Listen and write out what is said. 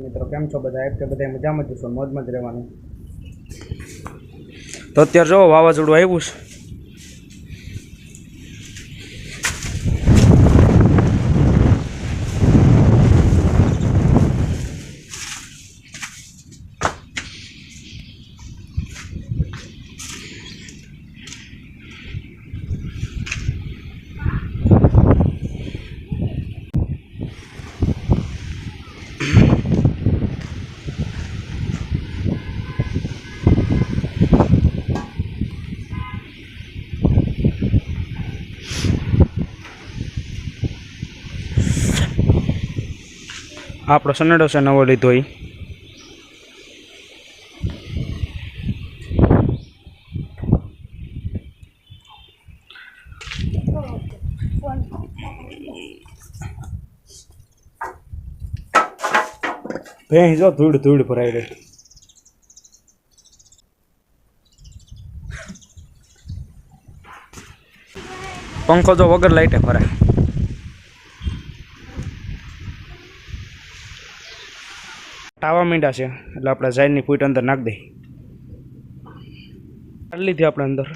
મિત્રો કેમ છો બધા? કે બધા મજામાં જ છો, મોજમાં જ રહેવાનું. તો અત્યારે જો વાવાઝોડું આવ્યું છે. આપણો સનેડો છે નવો લીધો એ ભેંસ જો ધૂળ ધૂળ ભરાઈ રહી. પંખો તો વગર લાઈટે ફરાય. ટાવા મીંડા છે એટલે આપણે ઝાડની ફૂટ અંદર નાખી દઈ. કાઢી લીધી આપણે અંદર.